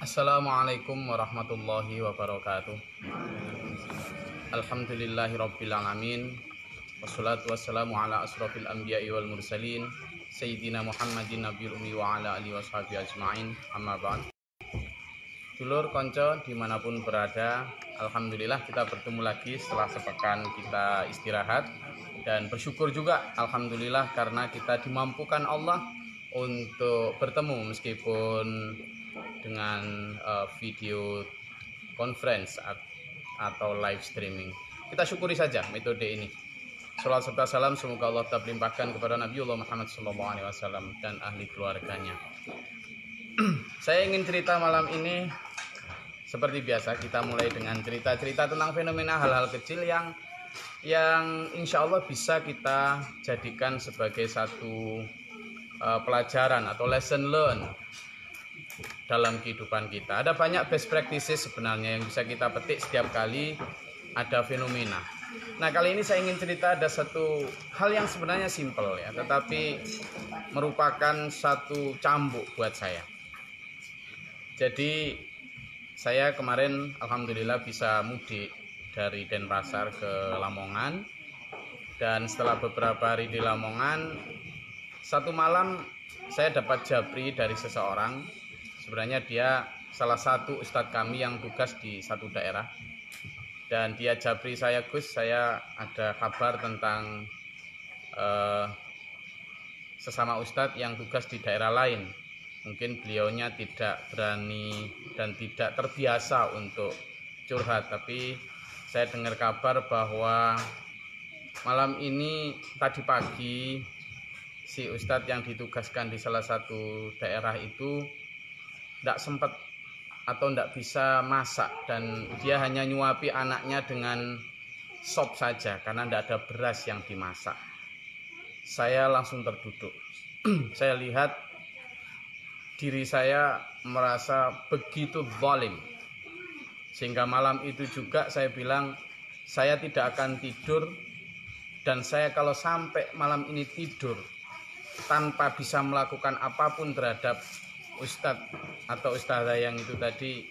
Assalamualaikum warahmatullahi wabarakatuh. Alhamdulillahirabbil alamin. Wassalatu wassalamu ala asrofil anbiya'i wal mursalin Sayyidina Muhammadin nabiyul ummi wa ala alihi washabihi ajma'in. Amma ba'd. Dulur konco dimanapun berada, alhamdulillah kita bertemu lagi setelah sepekan kita istirahat. Dan bersyukur juga alhamdulillah karena kita dimampukan Allah untuk bertemu meskipun dengan video conference atau live streaming. Kita syukuri saja metode ini. Shalawat serta salam semoga Allah tetap limpahkan kepada Nabiullah Muhammad SAW dan ahli keluarganya. Saya ingin cerita malam ini seperti biasa, kita mulai dengan cerita-cerita tentang fenomena hal-hal kecil yang insya Allah bisa kita jadikan sebagai satu pelajaran atau lesson learn dalam kehidupan kita. Ada banyak best practices sebenarnya yang bisa kita petik setiap kali ada fenomena. Nah, kali ini saya ingin cerita ada satu hal yang sebenarnya simple ya, tetapi merupakan satu cambuk buat saya. Jadi saya kemarin alhamdulillah bisa mudik dari Denpasar ke Lamongan, dan setelah beberapa hari di Lamongan, satu malam saya dapat japri dari seseorang. Sebenarnya dia salah satu ustadz kami yang tugas di satu daerah, dan dia japri saya, Gus, saya ada kabar tentang sesama ustadz yang tugas di daerah lain. Mungkin beliaunya tidak berani dan tidak terbiasa untuk curhat, tapi saya dengar kabar bahwa malam ini tadi pagi si ustadz yang ditugaskan di salah satu daerah itu tidak sempat atau tidak bisa masak, dan dia hanya nyuapi anaknya dengan sop saja karena tidak ada beras yang dimasak. Saya langsung terduduk. Saya lihat diri saya merasa begitu zalim, sehingga malam itu juga saya bilang saya tidak akan tidur, dan saya kalau sampai malam ini tidur tanpa bisa melakukan apapun terhadap ustadz atau ustadzah yang itu tadi,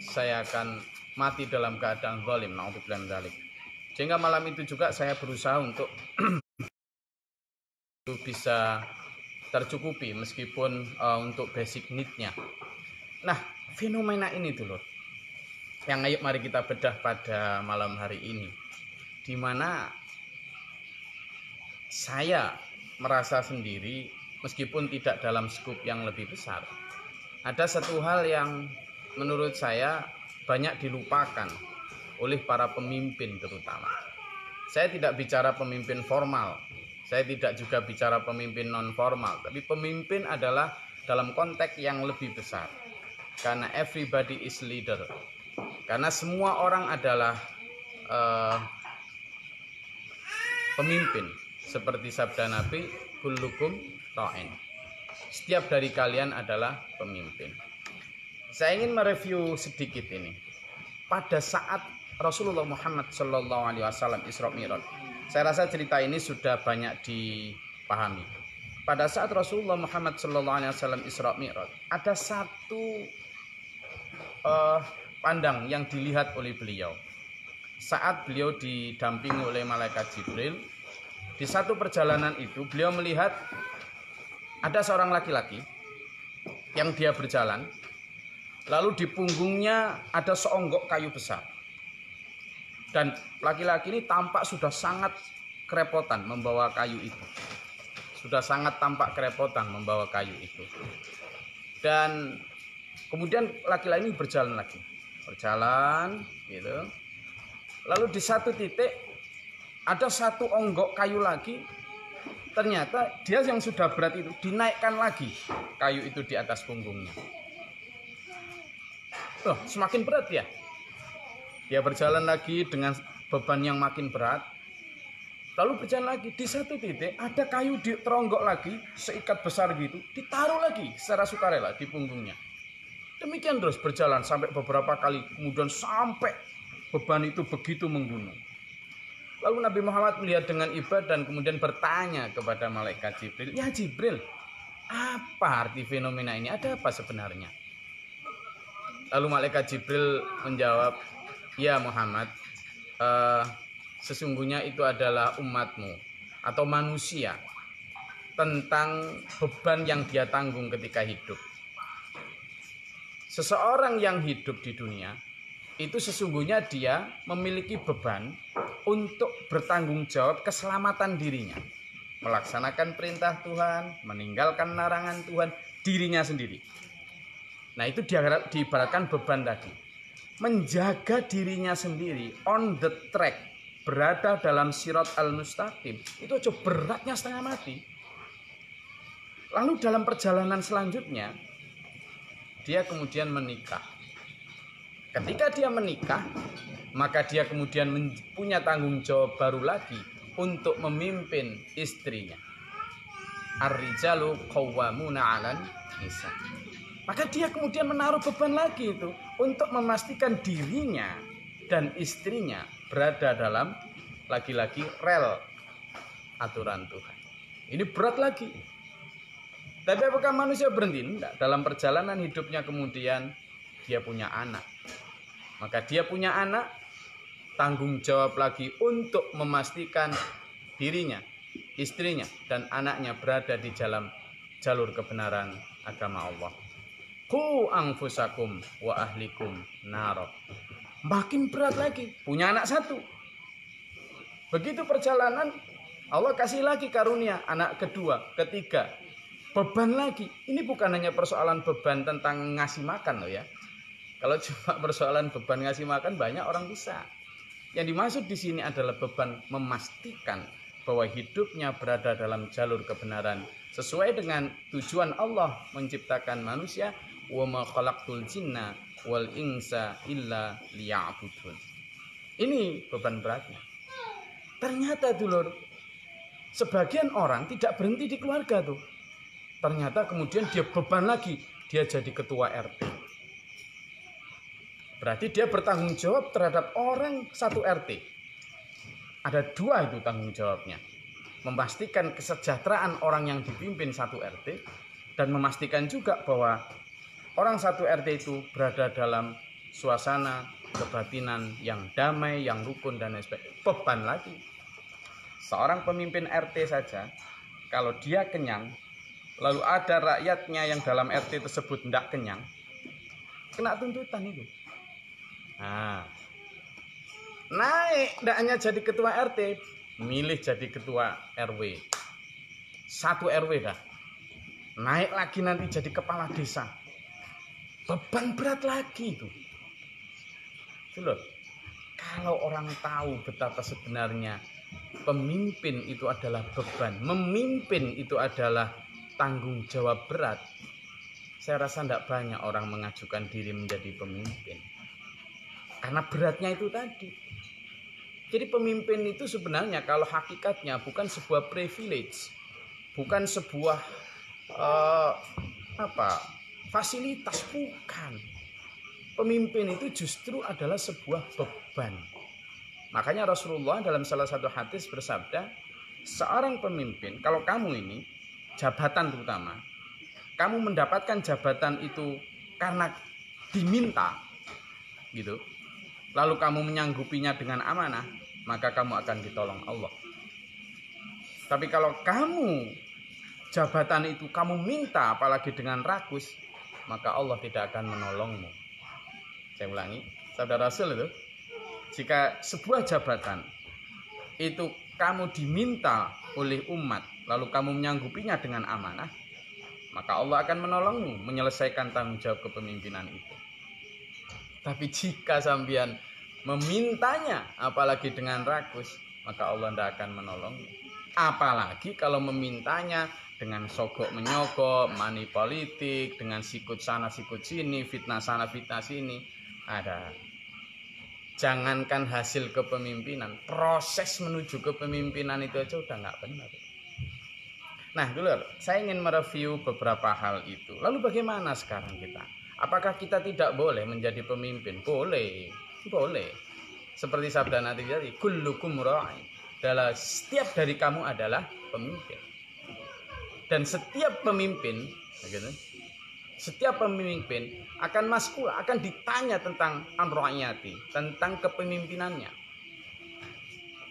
saya akan mati dalam keadaan zalim. Na'udzubillah min dzalik. Sehingga malam itu juga saya berusaha untuk bisa tercukupi meskipun untuk basic need-nya. Nah, fenomena ini dulu yang ayo mari kita bedah pada malam hari ini, di mana saya merasa sendiri meskipun tidak dalam skup yang lebih besar. Ada satu hal yang menurut saya banyak dilupakan oleh para pemimpin terutama. Saya tidak bicara pemimpin formal, saya tidak juga bicara pemimpin non formal, tapi pemimpin adalah dalam konteks yang lebih besar. Karena everybody is leader. Karena semua orang adalah pemimpin. Seperti sabda Nabi, kullukum ra'in. Setiap dari kalian adalah pemimpin. Saya ingin mereview sedikit ini. Pada saat Rasulullah Muhammad SAW Isra Mi'raj, saya rasa cerita ini sudah banyak dipahami. Pada saat Rasulullah Muhammad SAW Isra Mi'raj, ada satu pandang yang dilihat oleh beliau. Saat beliau didampingi oleh malaikat Jibril, di satu perjalanan itu beliau melihat ada seorang laki-laki yang dia berjalan, lalu di punggungnya ada seonggok kayu besar, dan laki-laki ini tampak sudah sangat kerepotan membawa kayu itu. Dan kemudian laki-laki ini berjalan lagi, gitu. Lalu di satu titik ada satu onggok kayu lagi. Ternyata dia yang sudah berat itu dinaikkan lagi kayu itu di atas punggungnya. Semakin berat ya. Dia berjalan lagi dengan beban yang makin berat. Lalu berjalan lagi, di satu titik ada kayu teronggok lagi, seikat besar gitu, ditaruh lagi secara sukarela di punggungnya. Demikian terus berjalan sampai beberapa kali, kemudian sampai beban itu begitu menggunung. Lalu Nabi Muhammad melihat dengan iba dan kemudian bertanya kepada malaikat Jibril, "Ya Jibril, apa arti fenomena ini? Ada apa sebenarnya?" Lalu malaikat Jibril menjawab, ya Muhammad, sesungguhnya itu adalah umatmu atau manusia tentang beban yang dia tanggung ketika hidup. Seseorang yang hidup di dunia itu sesungguhnya dia memiliki beban untuk bertanggung jawab keselamatan dirinya, melaksanakan perintah Tuhan, meninggalkan larangan Tuhan, dirinya sendiri. Nah, itu diibaratkan beban tadi. Menjaga dirinya sendiri on the track, berada dalam sirat al-mustaqim, itu aja beratnya setengah mati. Lalu dalam perjalanan selanjutnya dia kemudian menikah. Ketika dia menikah, maka dia kemudian punya tanggung jawab baru lagi untuk memimpin istrinya. Ar-rijalu qawwamuna 'alan nisa. Maka dia kemudian menaruh beban lagi itu untuk memastikan dirinya dan istrinya berada dalam lagi-lagi rel aturan Tuhan. Ini berat lagi. Tapi apakah manusia berhenti? Tidak. Dalam perjalanan hidupnya kemudian dia punya anak. Maka dia punya anak, tanggung jawab lagi untuk memastikan dirinya, istrinya, dan anaknya berada di dalam jalur kebenaran agama Allah. Qu anfusakum wa ahlikum naro. Makin berat lagi, punya anak satu. Begitu perjalanan, Allah kasih lagi karunia, anak kedua, ketiga. Beban lagi. Ini bukan hanya persoalan beban tentang ngasih makan loh ya. Kalau cuma persoalan beban ngasih makan, banyak orang bisa. Yang dimaksud di sini adalah beban memastikan bahwa hidupnya berada dalam jalur kebenaran sesuai dengan tujuan Allah menciptakan manusia. Wa ma khalaqtul jinna wal insa illa liya'budun. Ini beban beratnya. Ternyata dulur, sebagian orang tidak berhenti di keluarga tuh. Ternyata kemudian dia beban lagi, dia jadi ketua RT. Berarti dia bertanggung jawab terhadap orang satu RT. Ada dua itu tanggung jawabnya. Memastikan kesejahteraan orang yang dipimpin satu RT dan memastikan juga bahwa orang satu RT itu berada dalam suasana kebatinan yang damai, yang rukun dan lain sebagainya. Beban lagi. Seorang pemimpin RT saja, kalau dia kenyang, lalu ada rakyatnya yang dalam RT tersebut tidak kenyang, kena tuntutan itu. Nah, naik tidak hanya jadi ketua RT, milih jadi ketua RW. Satu RW dah. Naik lagi nanti jadi kepala desa. Beban berat lagi itu. Loh, kalau orang tahu betapa sebenarnya pemimpin itu adalah beban, memimpin itu adalah tanggung jawab berat, saya rasa tidak banyak orang mengajukan diri menjadi pemimpin. Karena beratnya itu tadi. Jadi pemimpin itu sebenarnya kalau hakikatnya bukan sebuah privilege, bukan sebuah fasilitas, bukan. Pemimpin itu justru adalah sebuah beban. Makanya Rasulullah dalam salah satu hadis bersabda, seorang pemimpin, kalau kamu ini jabatan terutama, kamu mendapatkan jabatan itu karena diminta, gitu. Lalu kamu menyanggupinya dengan amanah, maka kamu akan ditolong Allah. Tapi kalau kamu jabatan itu kamu minta, apalagi dengan rakus, maka Allah tidak akan menolongmu. Saya ulangi, sabda Rasul itu, jika sebuah jabatan itu kamu diminta oleh umat, lalu kamu menyanggupinya dengan amanah, maka Allah akan menolongmu menyelesaikan tanggung jawab kepemimpinan itu. Tapi jika sampean memintanya, apalagi dengan rakus, maka Allah tidak akan menolongmu. Apalagi kalau memintanya dengan sogok menyogok, money politik, dengan sikut sana sikut sini, fitnah sana fitnah sini. Ada. Jangankan hasil kepemimpinan, proses menuju kepemimpinan itu aja udah nggak benar. Nah, dulu saya ingin mereview beberapa hal itu. Lalu bagaimana sekarang kita? Apakah kita tidak boleh menjadi pemimpin? Boleh, boleh. Seperti sabda Nabi tadi, kullukum ra'in. Adalah setiap dari kamu adalah pemimpin. Dan setiap pemimpin, begitu, Setiap pemimpin akan maskul, akan ditanya tentang an-ra'iyati, tentang kepemimpinannya.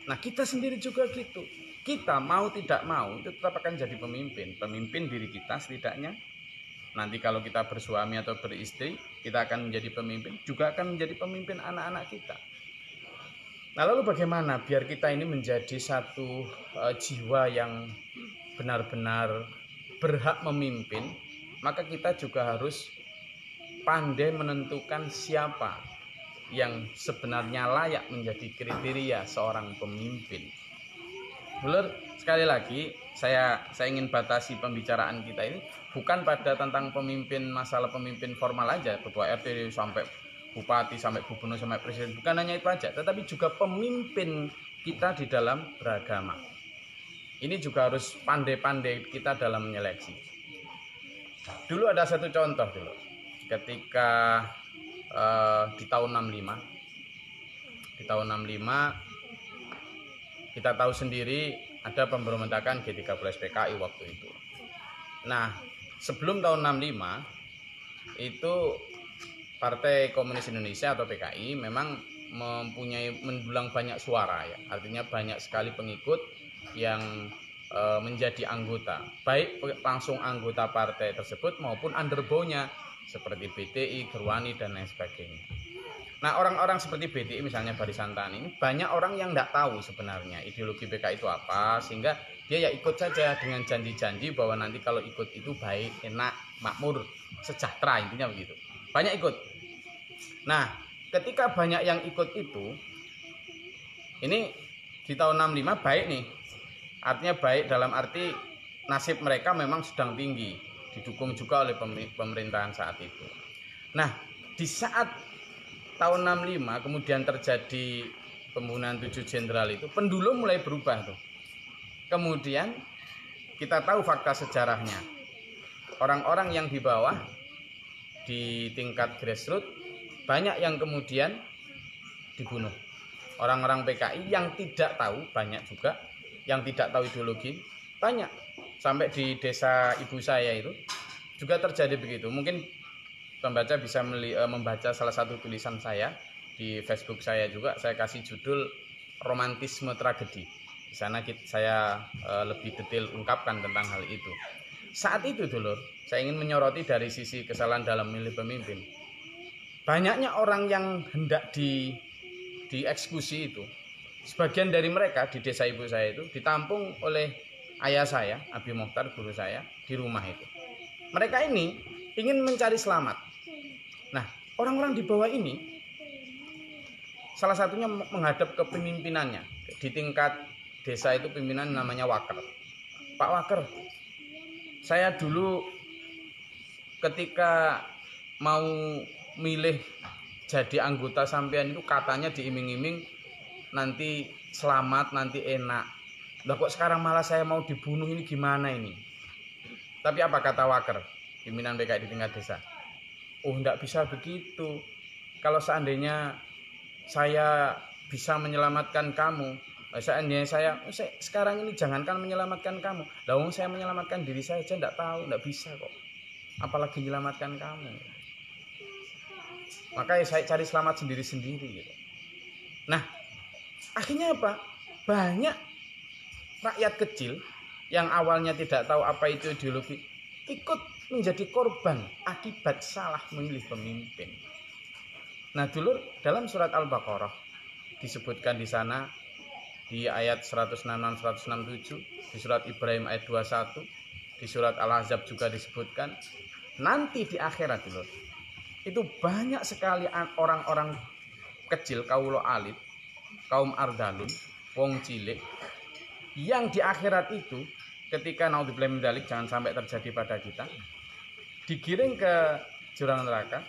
Nah, kita sendiri juga gitu. Kita mau tidak mau itu tetap akan jadi pemimpin. Pemimpin diri kita setidaknya. Nanti kalau kita bersuami atau beristri, kita akan menjadi pemimpin, juga akan menjadi pemimpin anak-anak kita. Nah, lalu bagaimana biar kita ini menjadi satu jiwa yang benar-benar berhak memimpin? Maka kita juga harus pandai menentukan siapa yang sebenarnya layak menjadi kriteria seorang pemimpin. Dulur, sekali lagi saya ingin batasi pembicaraan kita ini bukan pada tentang pemimpin, masalah pemimpin formal aja, ketua RT sampai bupati, sampai gubernur, sampai presiden, bukan hanya itu aja, tetapi juga pemimpin kita di dalam beragama. Ini juga harus pandai-pandai kita dalam menyeleksi. Dulu ada satu contoh dulu, ketika di tahun 65 kita tahu sendiri ada pemberontakan G13 PKI waktu itu. Nah, sebelum tahun 65 itu Partai Komunis Indonesia atau PKI memang mendulang banyak suara ya. Artinya banyak sekali pengikut yang menjadi anggota, baik langsung anggota partai tersebut maupun underbow-nya seperti BTI, Gerwani dan lain sebagainya. Nah, orang-orang seperti BTI misalnya Barisan Tani ini banyak orang yang tidak tahu sebenarnya ideologi PKI itu apa, sehingga dia ya ikut saja dengan janji-janji bahwa nanti kalau ikut itu baik, enak, makmur, sejahtera, intinya begitu. Banyak ikut. Nah, ketika banyak yang ikut itu, ini di tahun 65 baik nih. Artinya baik dalam arti nasib mereka memang sedang tinggi, didukung juga oleh pemerintahan saat itu. Nah, di saat tahun 65 kemudian terjadi pembunuhan 7 jenderal itu, pendulu mulai berubah tuh. Kemudian kita tahu fakta sejarahnya. Orang-orang yang di bawah di tingkat grassroots banyak yang kemudian dibunuh. Orang-orang PKI yang tidak tahu banyak juga, yang tidak tahu ideologi banyak. Sampai di desa ibu saya itu juga terjadi begitu. Mungkin pembaca bisa membaca salah satu tulisan saya di Facebook saya juga. Saya kasih judul Romantisme Tragedi. Di sana saya lebih detail ungkapkan tentang hal itu. Saat itu dulu saya ingin menyoroti dari sisi kesalahan dalam memilih pemimpin. Banyaknya orang yang hendak dieksekusi itu, sebagian dari mereka di desa ibu saya itu ditampung oleh ayah saya, Abi Mokhtar, guru saya, di rumah itu. Mereka ini ingin mencari selamat. Nah, orang-orang di bawah ini salah satunya menghadap ke pemimpinannya. Di tingkat desa itu pimpinan namanya Waker. Pak Waker, saya dulu ketika mau milih jadi anggota sampean itu katanya diiming-iming nanti selamat, nanti enak. Lah kok sekarang malah saya mau dibunuh, ini gimana ini? Tapi apa kata Waker, pimpinan PKI di tingkat desa? Oh, enggak bisa begitu. Kalau seandainya saya bisa menyelamatkan kamu, seandainya saya sekarang ini jangankan menyelamatkan kamu. Lah wong saya menyelamatkan diri saya aja enggak tahu, enggak bisa kok. Apalagi menyelamatkan kamu. Makanya saya cari selamat sendiri-sendiri gitu. Nah, akhirnya apa? Banyak rakyat kecil yang awalnya tidak tahu apa itu ideologi ikut menjadi korban akibat salah memilih pemimpin. Nah, dulu dalam surat Al-Baqarah disebutkan di sana di ayat 166-167, di surat Ibrahim ayat 21, di surat Al-Ahzab juga disebutkan nanti di akhirat dulu. Itu banyak sekali orang-orang kecil, kaulo alit, kaum ardalun, wong cilik, yang di akhirat itu ketika naudzubillah min dzalik, jangan sampai terjadi pada kita, digiring ke jurang neraka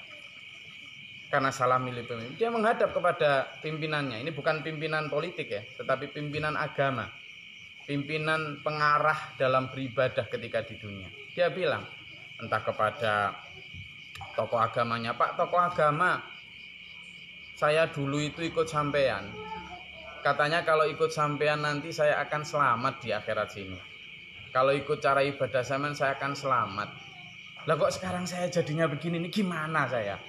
karena salah milih pemimpin. Dia menghadap kepada pimpinannya. Ini bukan pimpinan politik ya, tetapi pimpinan agama, pimpinan pengarah dalam beribadah ketika di dunia. Dia bilang entah kepada tokoh agamanya, Pak tokoh agama, saya dulu itu ikut sampean. Katanya kalau ikut sampean nanti saya akan selamat di akhirat sini. Kalau ikut cara ibadah sampean saya akan selamat. Lah kok sekarang saya jadinya begini, ini gimana saya?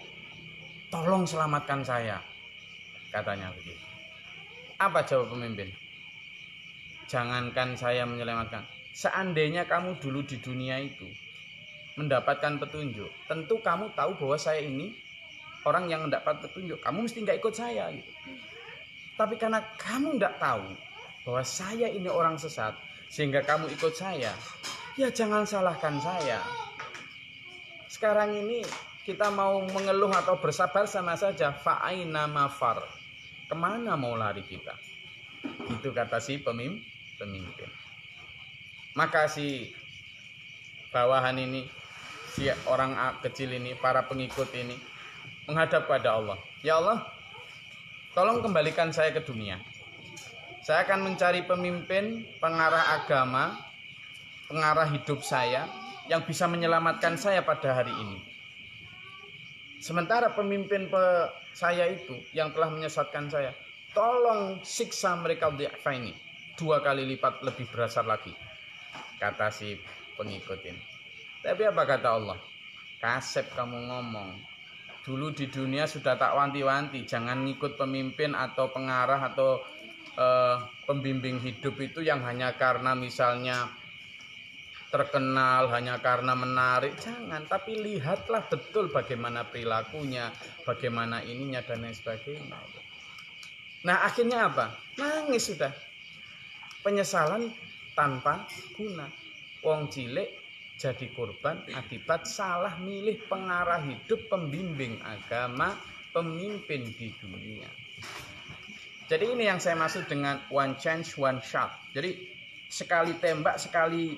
Tolong selamatkan saya, katanya begitu. Apa jawab pemimpin? Jangankan saya menyelamatkan, seandainya kamu dulu di dunia itu mendapatkan petunjuk, tentu kamu tahu bahwa saya ini orang yang mendapat petunjuk, kamu mesti nggak ikut saya gitu. Tapi karena kamu nggak tahu bahwa saya ini orang sesat, sehingga kamu ikut saya, ya jangan salahkan saya. Sekarang ini kita mau mengeluh atau bersabar sama saja. Fa'aina mafar, kemana mau lari kita? Itu kata si pemimpin. Maka si bawahan ini, si orang kecil ini, para pengikut ini menghadap pada Allah. Ya Allah, tolong kembalikan saya ke dunia. Saya akan mencari pemimpin, pengarah agama, pengarah hidup saya yang bisa menyelamatkan saya pada hari ini. Sementara pemimpin saya itu yang telah menyesatkan saya, tolong siksa mereka ini 2 kali lipat lebih besar lagi, kata si pengikut ini. Tapi apa kata Allah? Kasep kamu ngomong. Dulu di dunia sudah tak wanti-wanti, jangan ngikut pemimpin atau pengarah atau pembimbing hidup itu yang hanya karena misalnya terkenal, hanya karena menarik, jangan. Tapi lihatlah betul bagaimana perilakunya, bagaimana ininya dan lain sebagainya. Nah akhirnya apa? Nangis sudah. Penyesalan tanpa guna. Wong cilik jadi korban akibat salah milih pengarah hidup, pembimbing agama, pemimpin di dunia. Jadi ini yang saya maksud dengan one chance, one shot. Jadi sekali tembak, sekali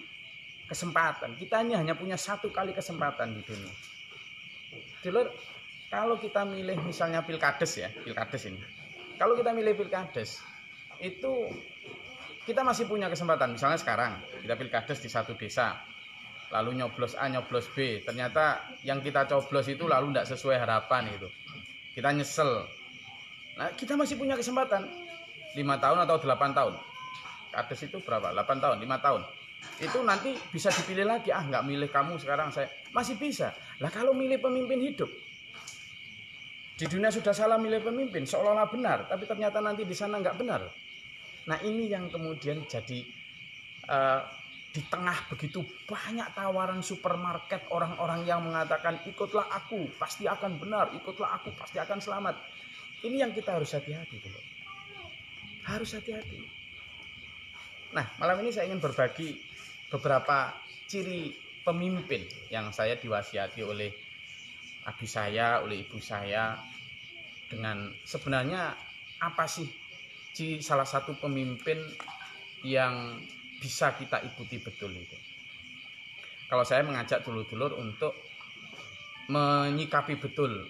kesempatan. Kita ini hanya punya 1 kali kesempatan di dunia. Dulur, kalau kita milih misalnya pilkades ya, pilkades ini. Kalau kita milih pilkades, itu kita masih punya kesempatan. Misalnya sekarang kita pilkades di satu desa, lalu nyoblos A, nyoblos B. Ternyata yang kita coblos itu lalu tidak sesuai harapan itu. Kita nyesel. Nah, kita masih punya kesempatan 5 tahun atau 8 tahun. Kades itu berapa? 8 tahun, 5 tahun. Itu nanti bisa dipilih lagi. Ah, nggak milih kamu sekarang, saya masih bisa. Lah kalau milih pemimpin hidup, di dunia sudah salah milih pemimpin, seolah-olah benar, tapi ternyata nanti di sana nggak benar. Nah ini yang kemudian jadi di tengah begitu banyak tawaran supermarket, orang-orang yang mengatakan ikutlah aku pasti akan benar, ikutlah aku pasti akan selamat. Ini yang kita harus hati-hati dulu. Harus hati-hati. Nah malam ini saya ingin berbagi beberapa ciri pemimpin yang saya diwasiati oleh abi saya, oleh ibu saya, dengan sebenarnya apa sih salah satu pemimpin yang bisa kita ikuti betul itu. Kalau saya mengajak dulur-dulur untuk menyikapi betul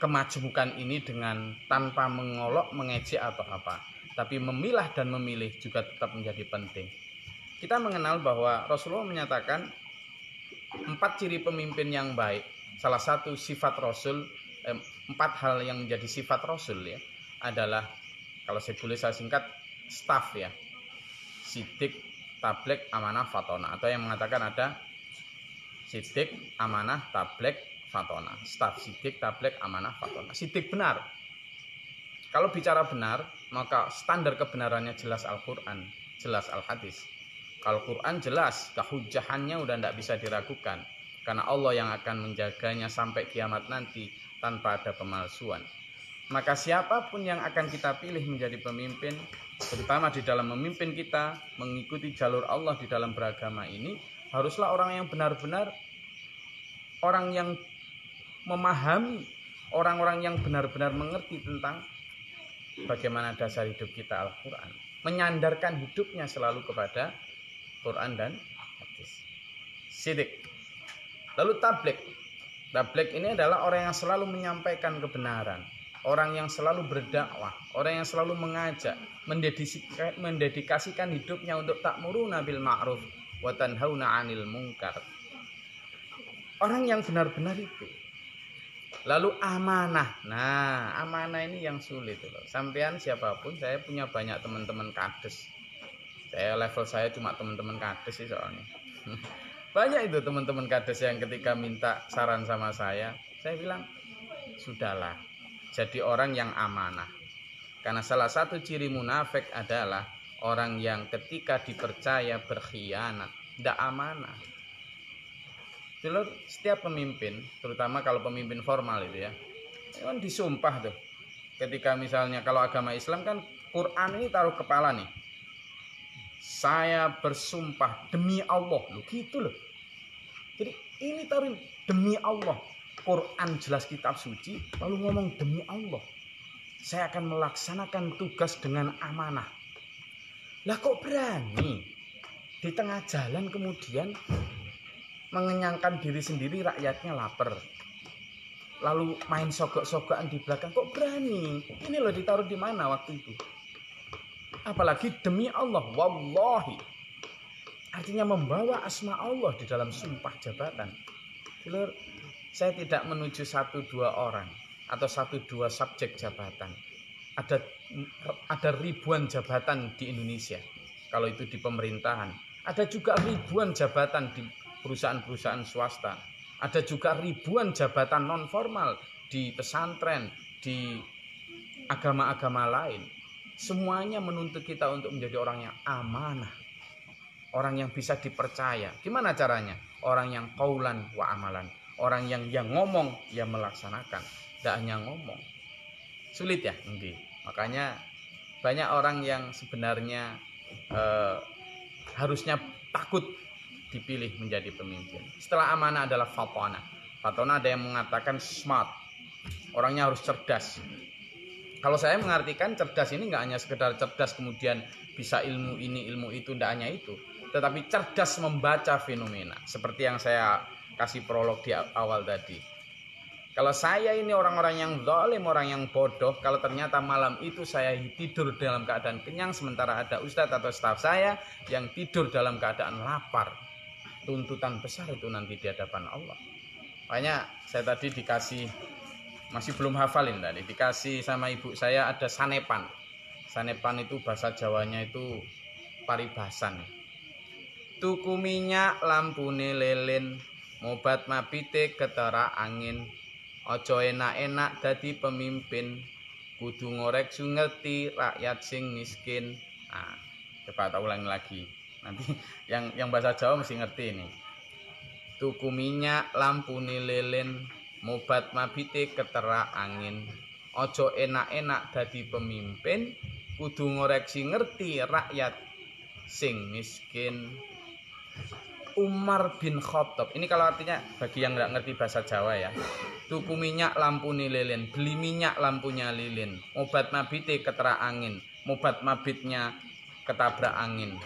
kemajemukan ini dengan tanpa mengolok, mengejek atau apa, tapi memilah dan memilih juga tetap menjadi penting. Kita mengenal bahwa Rasulullah menyatakan 4 ciri pemimpin yang baik. Salah satu sifat Rasul, 4 hal yang menjadi sifat Rasul ya, adalah kalau saya boleh saya singkat staff ya, sidik, tablek, amanah, fatona, atau yang mengatakan ada sidik, amanah, tablek, fatona. Staff, sidik, tablek, amanah, fatona. Sidik benar. Kalau bicara benar, maka standar kebenarannya jelas Al-Quran, jelas Al-Hadis. Al-Quran jelas, kehujahannya udah tidak bisa diragukan. Karena Allah yang akan menjaganya sampai kiamat nanti tanpa ada pemalsuan. Maka siapapun yang akan kita pilih menjadi pemimpin, terutama di dalam memimpin kita, mengikuti jalur Allah di dalam beragama ini, haruslah orang yang benar-benar, orang yang memahami, orang-orang yang benar-benar mengerti tentang bagaimana dasar hidup kita Al-Quran. Menyandarkan hidupnya selalu kepada Quran dan hadis. Sidik. Lalu tablek. Tablek ini adalah orang yang selalu menyampaikan kebenaran, orang yang selalu berdakwah, orang yang selalu mengajak, mendedikasikan hidupnya untuk ta'muruna bil ma'ruf wa tanhauna 'anil munkar. Orang yang benar-benar itu. Lalu amanah. Nah, amanah ini yang sulit loh. Sampean siapapun, saya punya banyak teman-teman kades. Level saya cuma teman-teman kades sih soalnya. Banyak itu teman-teman kades yang ketika minta saran sama saya bilang, sudahlah, jadi orang yang amanah. Karena salah satu ciri munafik adalah orang yang ketika dipercaya berkhianat, tidak amanah. Dulu setiap pemimpin, terutama kalau pemimpin formal itu ya, kan disumpah tuh. Ketika misalnya kalau agama Islam kan Quran ini taruh kepala nih. Saya bersumpah demi Allah, loh gitu loh. Jadi ini taruh demi Allah. Quran jelas kitab suci, lalu ngomong demi Allah. Saya akan melaksanakan tugas dengan amanah. Lah kok berani di tengah jalan kemudian mengenyangkan diri sendiri, rakyatnya lapar. Lalu main sogok-sogokan di belakang, kok berani? Ini loh ditaruh di mana waktu itu? Apalagi demi Allah, wallahi. Artinya membawa asma Allah di dalam sumpah jabatan. Saya tidak menuju 1-2 orang atau 1-2 subjek jabatan. Ada ribuan jabatan di Indonesia. Kalau itu di pemerintahan, ada juga ribuan jabatan di perusahaan-perusahaan swasta. Ada juga ribuan jabatan non formal di pesantren, di agama-agama lain. Semuanya menuntut kita untuk menjadi orang yang amanah, orang yang bisa dipercaya. Gimana caranya? Orang yang qaulan wa amalan, orang yang ngomong, yang melaksanakan, tidak hanya ngomong. Sulit ya, enggak. Makanya banyak orang yang sebenarnya harusnya takut dipilih menjadi pemimpin. Setelah amanah adalah fatona. Fatona ada yang mengatakan smart, orangnya harus cerdas. Kalau saya mengartikan cerdas ini nggak hanya sekedar cerdas kemudian bisa ilmu ini ilmu itu, tidak hanya itu, tetapi cerdas membaca fenomena. Seperti yang saya kasih prolog di awal tadi. Kalau saya ini orang-orang yang zalim, orang yang bodoh, kalau ternyata malam itu saya tidur dalam keadaan kenyang, sementara ada ustadz atau staf saya yang tidur dalam keadaan lapar, tuntutan besar itu nanti di hadapan Allah. Makanya saya tadi dikasih, masih belum hafalin tadi, dikasih sama ibu saya ada sanepan. Sanepan itu bahasa Jawanya itu paribasan. Tuku minyak lampune lilin, mobat mabite ketara angin. Ojo enak-enak dadi pemimpin, kudu ngorek ngerti rakyat sing miskin. Nah, coba tak ulangi lagi. Nanti yang bahasa Jawa mesti ngerti ini. Tuku minyak lampune lilin, mobat mabite ketera angin. Ojo enak-enak dadi pemimpin, kudu ngoreksi ngerti rakyat sing miskin. Umar bin Khattab. Ini kalau artinya bagi yang nggak ngerti bahasa Jawa ya. Tuku minyak lampune lilin, beli minyak lampunya lilin. Obat mabite ketera angin, mobat mabitnya ketabrak angin.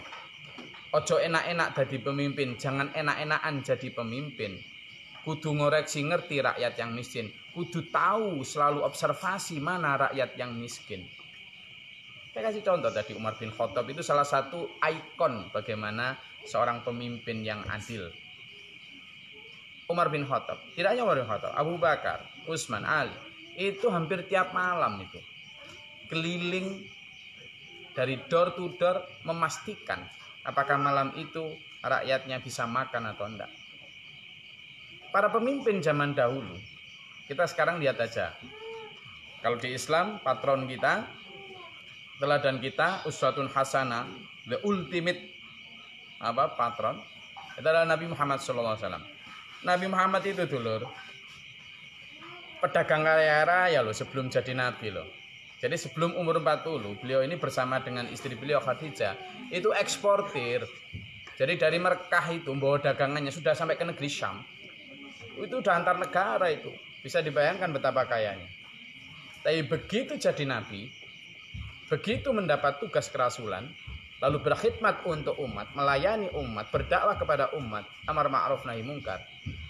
Ojo enak-enak dadi pemimpin, jangan enak-enakan jadi pemimpin. Kudu ngoreksi ngerti rakyat yang miskin. Kudu tahu, selalu observasi mana rakyat yang miskin. Saya kasih contoh tadi, Umar bin Khattab itu salah satu ikon bagaimana seorang pemimpin yang adil. Umar bin Khattab, tidak hanya Umar bin Khattab, Abu Bakar, Utsman, Ali, itu hampir tiap malam itu keliling dari door to door memastikan apakah malam itu rakyatnya bisa makan atau enggak. Para pemimpin zaman dahulu, kita sekarang lihat aja. Kalau di Islam, patron kita, teladan kita, uswatun hasanah, the ultimate patron, itu adalah Nabi Muhammad SAW. Nabi Muhammad itu dulur pedagang kaya raya loh sebelum jadi Nabi loh. Jadi sebelum umur 40, beliau ini bersama dengan istri beliau Khadijah itu eksportir. Jadi dari Mekah itu bawa dagangannya sudah sampai ke negeri Syam. Itu udah antar negara itu. Bisa dibayangkan betapa kayanya. Tapi begitu jadi Nabi, begitu mendapat tugas kerasulan, lalu berkhidmat untuk umat, melayani umat, berdakwah kepada umat, amar ma'ruf nahi mungkar,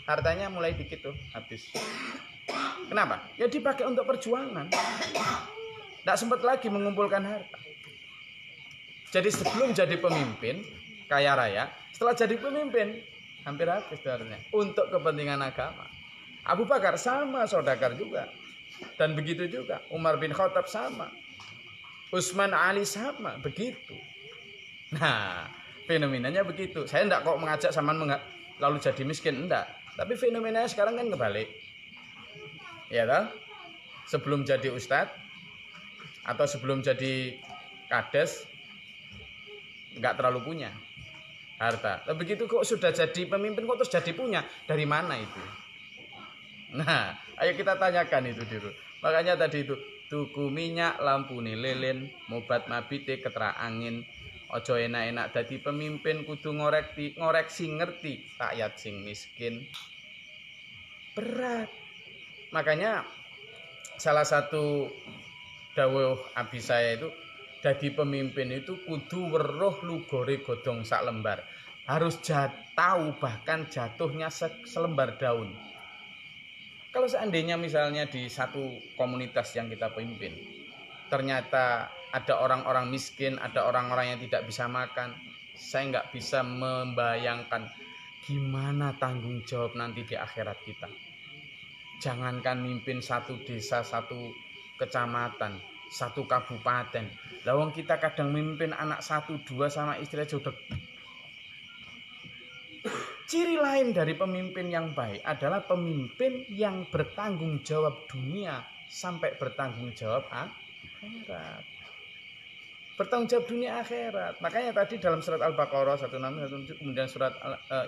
hartanya mulai dikit tuh habis. Kenapa? Ya dipakai untuk perjuangan. Tidak sempat lagi mengumpulkan harta. Jadi sebelum jadi pemimpin kaya raya, setelah jadi pemimpin hampir habis hartanya untuk kepentingan agama. Abu Bakar sama, saudagar juga. Dan begitu juga Umar bin Khattab sama, Utsman, Ali sama, begitu. Nah, fenomenanya begitu. Saya tidak kok mengajak sama lalu jadi miskin, enggak. Tapi fenomenanya sekarang kan kebalik. Ya toh? Sebelum jadi ustadz atau sebelum jadi kades enggak terlalu punya harta. Tapi begitu kok sudah jadi pemimpin kok terus jadi punya. Dari mana itu? Nah, ayo kita tanyakan itu dulu. Makanya tadi itu tuku minyak lampune lilin, mobat mabite keterak angin. Ojo enak-enak dadi pemimpin kudu ngoreksi ngerti rakyat sing miskin. Berat. Makanya salah satu dawuh abi saya itu dadi pemimpin itu kudu weruh lugore godhong sak lembar. Harus tahu bahkan jatuhnya selembar daun. Kalau seandainya misalnya di satu komunitas yang kita pimpin, ternyata ada orang-orang miskin, ada orang-orang yang tidak bisa makan, saya nggak bisa membayangkan gimana tanggung jawab nanti di akhirat kita. Jangankan mimpin satu desa, satu kecamatan, satu kabupaten. Lawang kita kadang mimpin anak 1, 2 sama istri aja udah. Ciri lain dari pemimpin yang baik adalah pemimpin yang bertanggung jawab dunia sampai bertanggung jawab akhirat. Bertanggung jawab dunia akhirat. Makanya tadi dalam surat Al-Baqarah 161 kemudian surat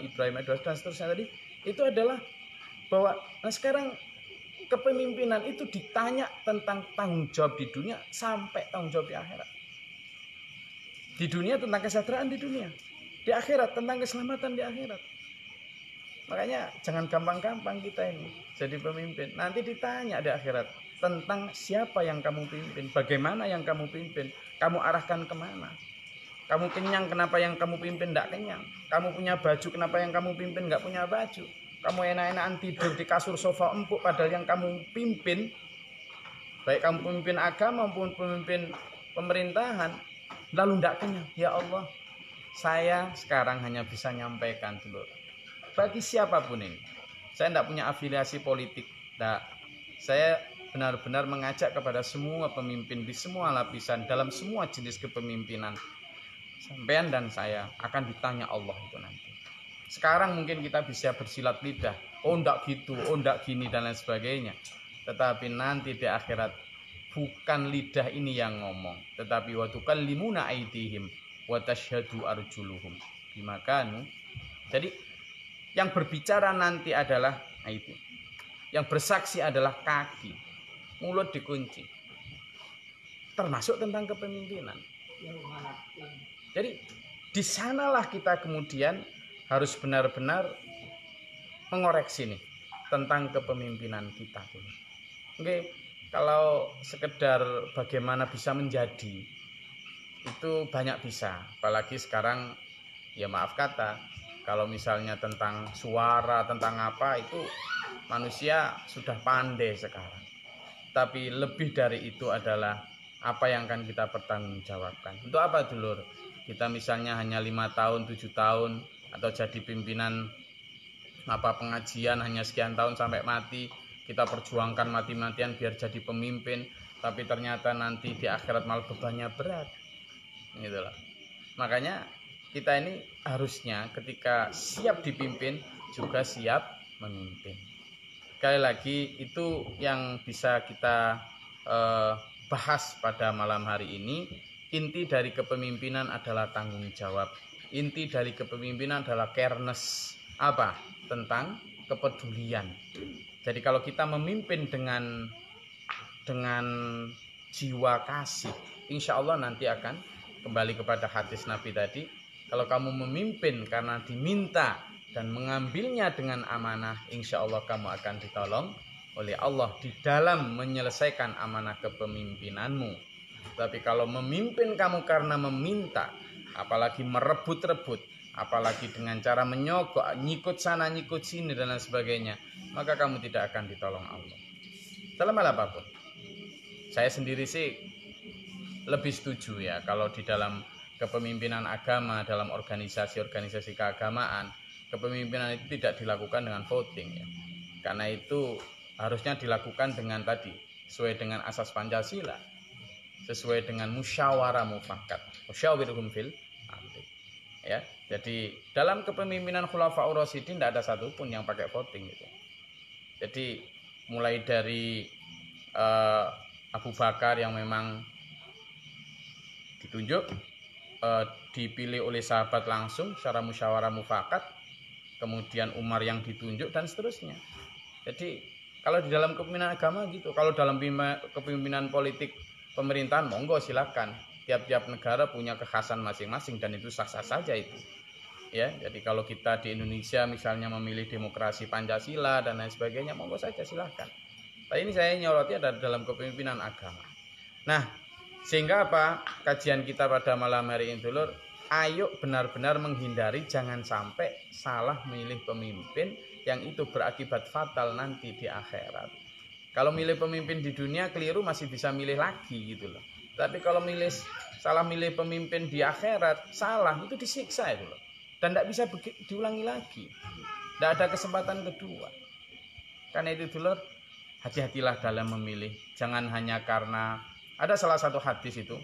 Ibrahim 22 dan seterusnya tadi itu adalah bahwa sekarang kepemimpinan itu ditanya tentang tanggung jawab di dunia sampai tanggung jawab di akhirat. Di dunia tentang kesejahteraan di dunia, di akhirat tentang keselamatan di akhirat. Makanya jangan gampang-gampang kita ini jadi pemimpin. Nanti ditanya di akhirat tentang siapa yang kamu pimpin, bagaimana yang kamu pimpin, kamu arahkan kemana. Kamu kenyang, kenapa yang kamu pimpin tidak kenyang. Kamu punya baju, kenapa yang kamu pimpin nggak punya baju. Kamu enak-enakan tidur di kasur sofa empuk, padahal yang kamu pimpin, baik kamu pemimpin agama maupun pemimpin pemerintahan, lalu tidak kenyang. Ya Allah, saya sekarang hanya bisa nyampaikan dulu. Bagi siapapun ini, saya tidak punya afiliasi politik. Nah, saya benar-benar mengajak kepada semua pemimpin di semua lapisan, dalam semua jenis kepemimpinan. Sampean dan saya akan ditanya Allah itu nanti. Sekarang mungkin kita bisa bersilat lidah, oh ndak gitu, oh ndak gini dan lain sebagainya. Tetapi nanti di akhirat bukan lidah ini yang ngomong, tetapi wa tukallimuna aydihim wa tashhadu arjuluhum bima kanu. Jadi yang berbicara nanti adalah itu. Yang bersaksi adalah kaki, mulut dikunci. Termasuk tentang kepemimpinan. Jadi di sanalah kita kemudian harus benar-benar mengoreksi nih tentang kepemimpinan kita. Oke, kalau sekedar bagaimana bisa menjadi itu banyak bisa, apalagi sekarang ya maaf kata kalau misalnya tentang suara, tentang apa itu manusia sudah pandai sekarang. Tapi lebih dari itu adalah apa yang akan kita pertanggungjawabkan. Untuk apa dulur? Kita misalnya hanya 5 tahun, 7 tahun atau jadi pimpinan pengajian hanya sekian tahun sampai mati, kita perjuangkan mati-matian biar jadi pemimpin, tapi ternyata nanti di akhirat malah bebannya berat. Gitulah. Makanya kita ini harusnya ketika siap dipimpin juga siap memimpin. Sekali lagi itu yang bisa kita bahas pada malam hari ini. Inti dari kepemimpinan adalah tanggung jawab. Inti dari kepemimpinan adalah careness. Apa? Tentang kepedulian. Jadi kalau kita memimpin dengan jiwa kasih, insya Allah nanti akan kembali kepada hadis Nabi tadi. Kalau kamu memimpin karena diminta dan mengambilnya dengan amanah, insya Allah kamu akan ditolong oleh Allah di dalam menyelesaikan amanah kepemimpinanmu. Tapi kalau memimpin kamu karena meminta, apalagi merebut-rebut, apalagi dengan cara menyogok, nyikut sana, nyikut sini dan lain sebagainya, maka kamu tidak akan ditolong Allah. Dalam hal apapun. Saya sendiri sih lebih setuju ya kalau di dalam kepemimpinan agama, dalam organisasi-organisasi keagamaan, kepemimpinan itu tidak dilakukan dengan voting ya. Karena itu harusnya dilakukan dengan tadi sesuai dengan asas Pancasila, sesuai dengan musyawarah mufakat, musyawirhum fil amri. Ya, Jadi dalam kepemimpinan Khulafaur Rasyidin tidak ada satupun yang pakai voting gitu. Jadi mulai dari Abu Bakar yang memang ditunjuk, dipilih oleh sahabat langsung secara musyawarah mufakat, kemudian Umar yang ditunjuk dan seterusnya. Jadi kalau di dalam kepemimpinan agama gitu, kalau dalam kepemimpinan politik pemerintahan monggo silakan. Tiap-tiap negara punya kekhasan masing-masing dan itu sah-sah saja itu. Ya, jadi kalau kita di Indonesia misalnya memilih demokrasi Pancasila dan lain sebagainya, monggo saja silakan. Tapi ini saya nyoroti ada dalam kepemimpinan agama. Nah, sehingga apa? Kajian kita pada malam hari ini dulur, ayo benar-benar menghindari jangan sampai salah memilih pemimpin yang itu berakibat fatal nanti di akhirat. Kalau milih pemimpin di dunia keliru masih bisa milih lagi gitu loh. Tapi kalau salah milih pemimpin di akhirat, salah itu disiksa itu loh. Dan tidak bisa diulangi lagi. Tidak ada kesempatan kedua. Karena itu dulur, hati-hatilah dalam memilih. Jangan hanya karena ada salah satu hadis itu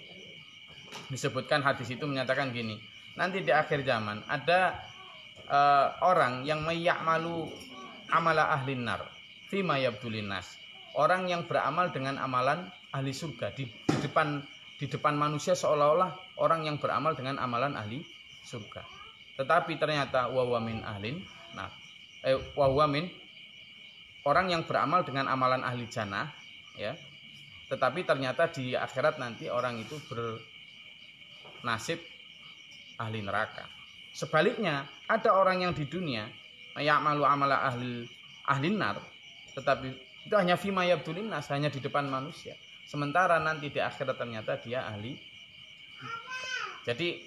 disebutkan, hadis itu menyatakan gini, nanti di akhir zaman ada orang yang mayya'malu amala ahlin nar fima yabdulin nas. Orang yang beramal dengan amalan ahli surga di depan manusia seolah-olah orang yang beramal dengan amalan ahli surga. Tetapi ternyata wawamin ahlin wawamin orang yang beramal dengan amalan ahli jannah ya. Tetapi ternyata di akhirat nanti orang itu bernasib ahli neraka. Sebaliknya, ada orang yang di dunia ya'malu amala ahli nar, tetapi itu hanya fima yabdulin nas, hanya di depan manusia. Sementara nanti di akhirat ternyata dia ahli. Jadi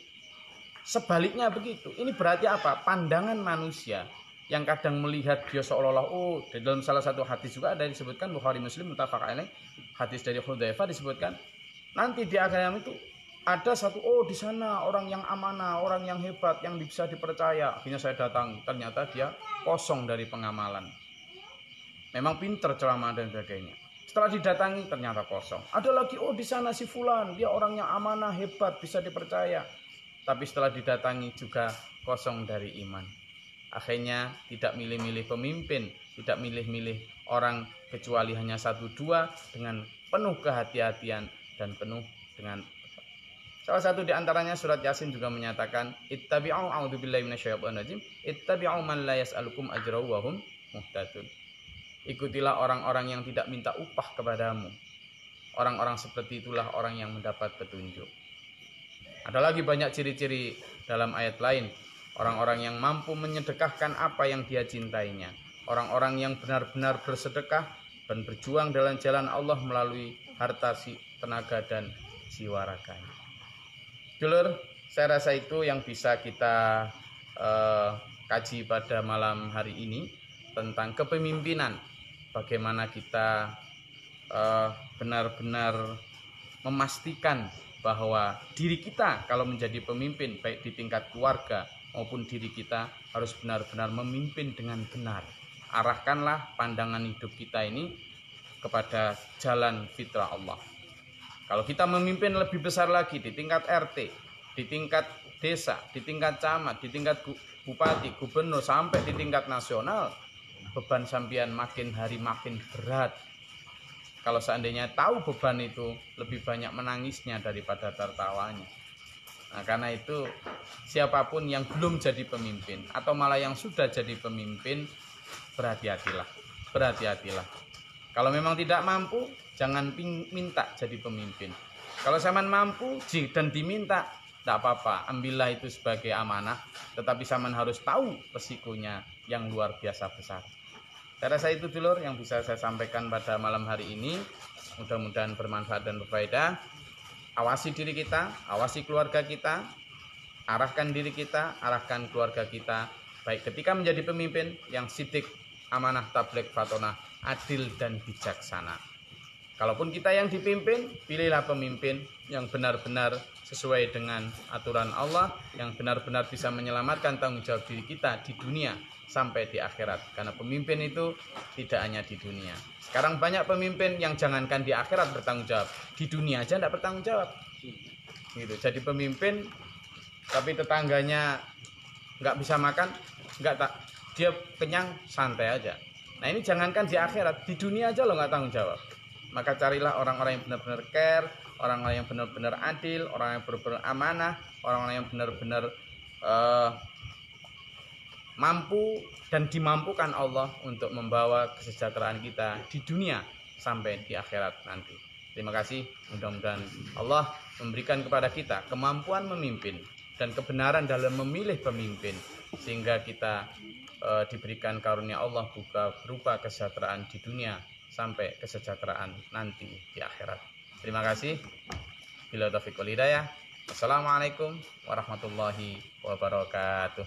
sebaliknya begitu. Ini berarti apa? Pandangan manusia yang kadang melihat dia seolah-olah di dalam salah satu hadis juga ada disebutkan Bukhari Muslim muttafaq alaih, hadis dari Hudzaifah disebutkan nanti di akhirat itu ada satu di sana orang yang amanah, orang yang hebat, yang bisa dipercaya. Akhirnya saya datang, ternyata dia kosong dari pengamalan. Memang pinter ceramah dan sebagainya. Setelah didatangi ternyata kosong. Ada lagi di sana si fulan, dia orang yang amanah, hebat, bisa dipercaya. Tapi setelah didatangi juga kosong dari iman. Akhirnya tidak milih-milih pemimpin, tidak milih-milih orang kecuali hanya 1-2 dengan penuh kehati-hatian dan penuh dengan salah satu di antaranya surat Yasin juga menyatakan ittabi'u a'udzubillahi minasyaitonir rajim ittabi'u man la yas'alukum ajran wa hum muhtadun. Ikutilah orang-orang yang tidak minta upah kepadamu. Orang-orang seperti itulah orang yang mendapat petunjuk. Ada lagi banyak ciri-ciri dalam ayat lain. Orang-orang yang mampu menyedekahkan apa yang dia cintainya. Orang-orang yang benar-benar bersedekah dan berjuang dalam jalan Allah melalui harta, tenaga, dan jiwa raganya. Dulur, saya rasa itu yang bisa kita kaji pada malam hari ini tentang kepemimpinan. Bagaimana kita benar-benar memastikan bahwa diri kita kalau menjadi pemimpin baik di tingkat keluarga maupun diri kita harus benar-benar memimpin dengan benar. Arahkanlah pandangan hidup kita ini kepada jalan fitrah Allah. Kalau kita memimpin lebih besar lagi di tingkat RT, di tingkat desa, di tingkat camat, di tingkat bupati, gubernur, sampai di tingkat nasional, beban sampean makin hari makin berat. Kalau seandainya tahu beban itu lebih banyak menangisnya daripada tertawanya. Nah, karena itu siapapun yang belum jadi pemimpin atau malah yang sudah jadi pemimpin, berhati-hatilah, berhati-hatilah. Kalau memang tidak mampu, jangan minta jadi pemimpin. Kalau zaman mampu dan diminta, tidak apa-apa, ambillah itu sebagai amanah. Tetapi zaman harus tahu resikonya yang luar biasa besar. Saya rasa itu dulur yang bisa saya sampaikan pada malam hari ini. Mudah-mudahan bermanfaat dan berfaedah. Awasi diri kita, awasi keluarga kita, arahkan diri kita, arahkan keluarga kita. Baik ketika menjadi pemimpin yang sidik, amanah, tabligh, fatonah, adil dan bijaksana. Kalaupun kita yang dipimpin, pilihlah pemimpin yang benar-benar sesuai dengan aturan Allah, yang benar-benar bisa menyelamatkan tanggung jawab diri kita di dunia sampai di akhirat. Karena pemimpin itu tidak hanya di dunia. Sekarang banyak pemimpin yang jangankan di akhirat bertanggung jawab, di dunia aja tidak bertanggung jawab. Gitu. Jadi pemimpin, tapi tetangganya nggak bisa makan, nggak tak, dia kenyang santai aja. Nah ini jangankan di akhirat, di dunia aja lo nggak tanggung jawab. Maka carilah orang-orang yang benar-benar care, orang-orang yang benar-benar adil, orang yang benar-benar amanah, orang-orang yang benar-benar mampu dan dimampukan Allah untuk membawa kesejahteraan kita di dunia sampai di akhirat nanti. Terima kasih, mudah-mudahan Allah memberikan kepada kita kemampuan memimpin dan kebenaran dalam memilih pemimpin, sehingga kita diberikan karunia Allah berupa kesejahteraan di dunia sampai kesejahteraan nanti di akhirat. Terima kasih. Bila taufiq wal hidayah. Assalamualaikum warahmatullahi wabarakatuh.